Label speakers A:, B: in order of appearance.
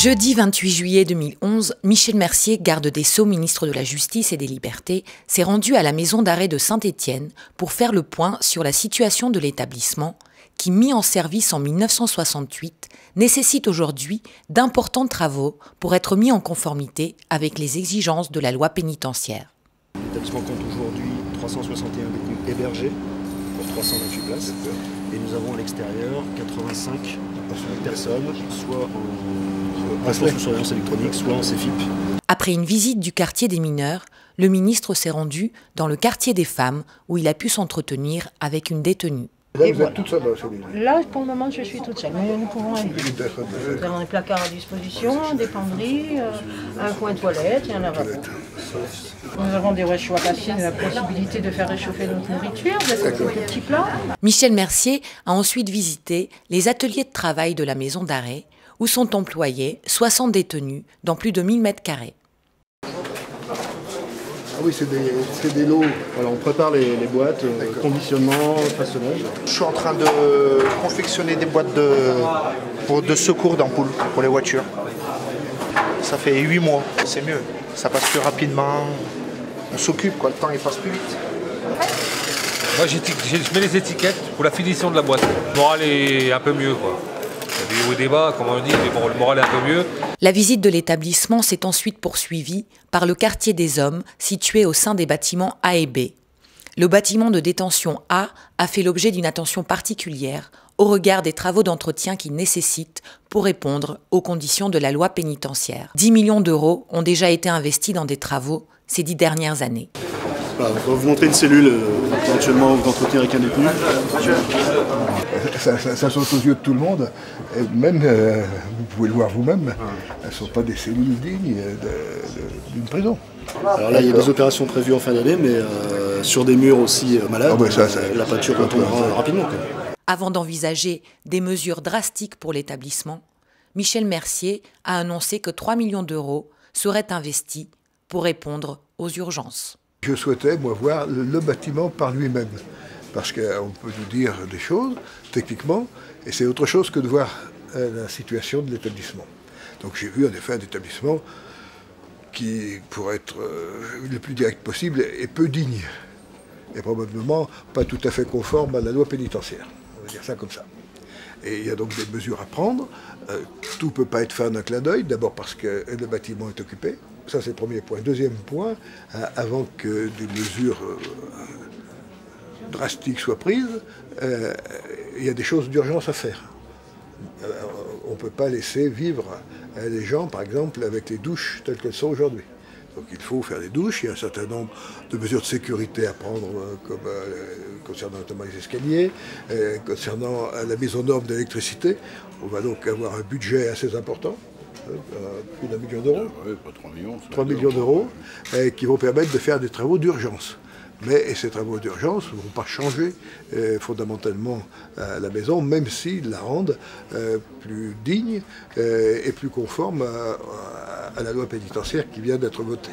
A: Jeudi 28 juillet 2011, Michel Mercier, garde des Sceaux, ministre de la Justice et des Libertés, s'est rendu à la maison d'arrêt de Saint-Étienne pour faire le point sur la situation de l'établissement qui, mis en service en 1968, nécessite aujourd'hui d'importants travaux pour être mis en conformité avec les exigences de la loi pénitentiaire.
B: L'établissement compte aujourd'hui 361 détenus hébergés pour 328 places et nous avons à l'extérieur 85 personnes, soit en sous surveillance électronique, soit en CEFIP.
A: Après une visite du quartier des mineurs, le ministre s'est rendu dans le quartier des femmes où il a pu s'entretenir avec une détenue.
C: Là, vous êtes toute seule dans celui-là.
D: Là, pour le moment, je suis toute seule, mais nous pouvons aller. Nous avons des placards à disposition, des penderies, un coin toilette et un lavabo. Nous avons des réchauds à bassine et la possibilité de faire réchauffer notre nourriture, des petits plats.
A: Michel Mercier a ensuite visité les ateliers de travail de la maison d'arrêt où sont employés 60 détenus dans plus de 1000 mètres carrés.
B: Ah oui, c'est des lots. Voilà, on prépare les boîtes, conditionnement, façonnage.
E: Je suis en train de confectionner des boîtes de secours d'ampoules pour les voitures. Ça fait 8 mois, c'est mieux. Ça passe plus rapidement. On s'occupe, quoi. Le temps il passe plus vite.
F: Moi je mets les étiquettes pour la finition de la boîte. Le moral est un peu mieux, quoi. Il y a des hauts et des bas, comme on dit, mais bon, le moral est un peu mieux.
A: La visite de l'établissement s'est ensuite poursuivie par le quartier des hommes, situé au sein des bâtiments A et B. Le bâtiment de détention A a fait l'objet d'une attention particulière au regard des travaux d'entretien qu'il nécessite pour répondre aux conditions de la loi pénitentiaire. 10 millions d'euros ont déjà été investis dans des travaux ces 10 dernières années.
B: Voilà, on va vous montrer une cellule éventuellement d'entretien avec un détenu.
C: Ça saute aux yeux de tout le monde. Et même, vous pouvez le voir vous-même, elles ne sont pas des cellules dignes d'une prison.
B: Alors là, il y a des opérations prévues en fin d'année, mais sur des murs aussi malades, la peinture retombera rapidement.
A: Avant d'envisager des mesures drastiques pour l'établissement, Michel Mercier a annoncé que 3 millions d'euros seraient investis pour répondre aux urgences.
C: Je souhaitais, moi, voir le bâtiment par lui-même, parce qu'on peut nous dire des choses, techniquement, et c'est autre chose que de voir la situation de l'établissement. Donc j'ai vu en effet un établissement qui, pour être le plus direct possible, est peu digne, et probablement pas tout à fait conforme à la loi pénitentiaire, on va dire ça comme ça. Et il y a donc des mesures à prendre. Tout ne peut pas être fait en un clin d'œil, d'abord parce que le bâtiment est occupé. Ça, c'est le premier point. Deuxième point, avant que des mesures drastiques soient prises, il y a des choses d'urgence à faire. On ne peut pas laisser vivre les gens, par exemple, avec les douches telles qu'elles sont aujourd'hui. Donc il faut faire des douches, il y a un certain nombre de mesures de sécurité à prendre, comme concernant notamment les escaliers, concernant la mise aux normes d'électricité. On va donc avoir un budget assez important, plus d'1 million d'euros.
G: Oui, pas 3 millions.
C: 3 millions d'euros, qui vont permettre de faire des travaux d'urgence. Mais ces travaux d'urgence ne vont pas changer fondamentalement la maison, même s'ils la rendent plus digne et plus conforme à la loi pénitentiaire qui vient d'être votée.